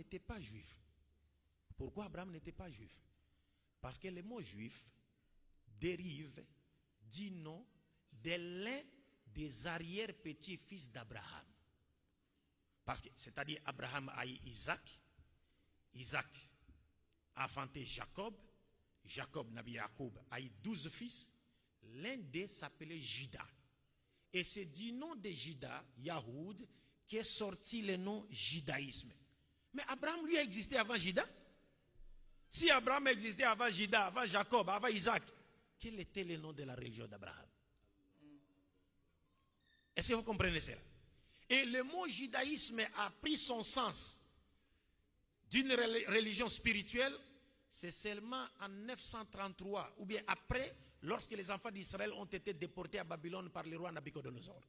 n'était pas juif. Pourquoi Abraham n'était pas juif? Parce que le mot juif dérive du nom de l'un des arrière-petits-fils d'Abraham. Parce que, c'est-à-dire, Abraham a eu Isaac, Isaac a enfanté Jacob, Jacob, Nabi Yacoub, a eu 12 fils, l'un d'eux s'appelait Juda. Et c'est du nom de Juda, Yahoud, qui est sorti le nom judaïsme. Mais Abraham, lui, a existé avant Juda. Si Abraham existait avant Juda, avant Jacob, avant Isaac, quel était le nom de la religion d'Abraham? Est-ce que vous comprenez cela? Et le mot judaïsme a pris son sens d'une religion spirituelle, c'est seulement en 933, ou bien après, lorsque les enfants d'Israël ont été déportés à Babylone par le roi Nabucodonosor.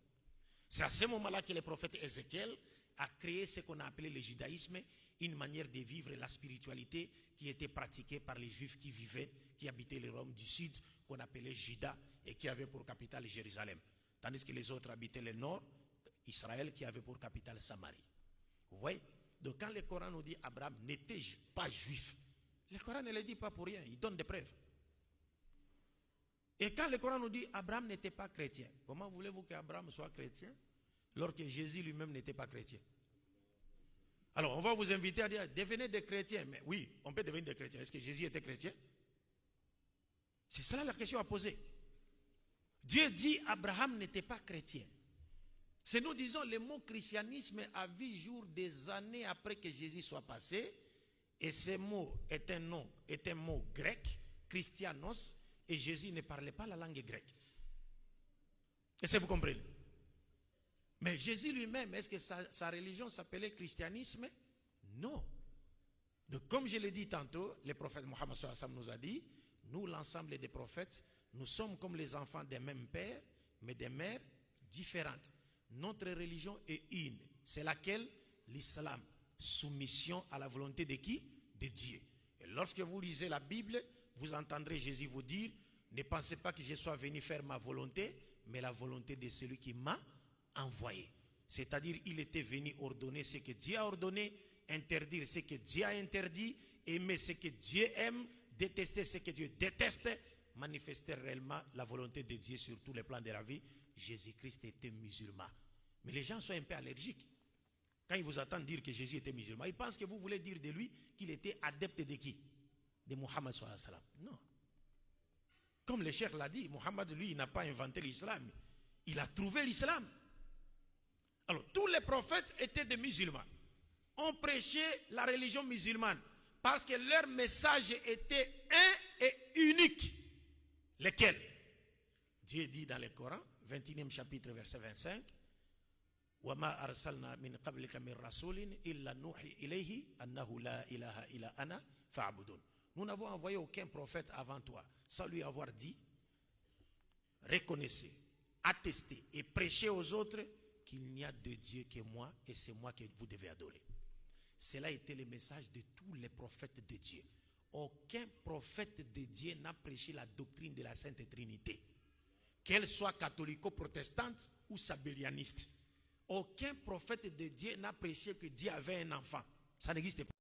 C'est à ce moment-là que le prophète Ézéchiel a créé ce qu'on a appelé le judaïsme, une manière de vivre la spiritualité qui était pratiquée par les juifs qui habitaient le royaume du sud, qu'on appelait Juda, et qui avait pour capitale Jérusalem. Tandis que les autres habitaient le nord, Israël, qui avait pour capitale Samarie. Vous voyez? Donc quand le Coran nous dit Abraham n'était pas juif, le Coran ne le dit pas pour rien, il donne des preuves. Et quand le Coran nous dit Abraham n'était pas chrétien, comment voulez-vous qu'Abraham soit chrétien alors que Jésus lui-même n'était pas chrétien? Alors on va vous inviter à dire devenez des chrétiens. Mais oui, on peut devenir des chrétiens. Est-ce que Jésus était chrétien? C'est cela la question à poser. Dieu dit Abraham n'était pas chrétien. C'est nous disons le mot christianisme a vu jour des années après que Jésus soit passé. Et ce mot est un mot grec, christianos, et Jésus ne parlait pas la langue grecque. Est-ce que vous comprenez? Mais Jésus lui-même, est-ce que sa religion s'appelait christianisme? Non. Donc comme je l'ai dit tantôt, le prophète Mohammed sallallahu alayhi wa sallam nous a dit, nous l'ensemble des prophètes, nous sommes comme les enfants d'un même père, mais des mères différentes. Notre religion est une. C'est laquelle? L'islam. Soumission à la volonté de qui? De Dieu. Et lorsque vous lisez la Bible, vous entendrez Jésus vous dire, ne pensez pas que je sois venu faire ma volonté, mais la volonté de celui qui m'a envoyé. C'est-à-dire, il était venu ordonner ce que Dieu a ordonné, interdire ce que Dieu a interdit, aimer ce que Dieu aime, détester ce que Dieu déteste, manifester réellement la volonté de Dieu sur tous les plans de la vie. Jésus-Christ était musulman. Mais les gens sont un peu allergiques. Quand ils vous entendent dire que Jésus était musulman, ils pensent que vous voulez dire de lui qu'il était adepte de qui? De Muhammad sallallahu alayhi wa sallam. Non. Comme le cheikh l'a dit, Muhammad, lui, il n'a pas inventé l'islam. Il a trouvé l'islam. Alors, tous les prophètes étaient des musulmans. On prêchait la religion musulmane parce que leur message était un et unique. Lequel? Dieu dit dans le Coran, 21e chapitre, verset 25, وَمَا أَرْسَلْنَا مِنْ قَبْلِكَ مِنْ رَسُولٍ إِلَّا نُوحِي إِلَيْهِ أَنَّهُ لَا إِلَهَ إِلَّا أَنَا فَاعْبُدُونِ. Nous n'avons envoyé aucun prophète avant toi, sans lui avoir dit, reconnaissez, attestez et prêchez aux autres qu'il n'y a de Dieu que moi et c'est moi que vous devez adorer. Cela était le message de tous les prophètes de Dieu. Aucun prophète de Dieu n'a prêché la doctrine de la Sainte Trinité, qu'elle soit catholico-protestante ou sabélianiste. Aucun prophète de Dieu n'a prêché que Dieu avait un enfant. Ça n'existe pas.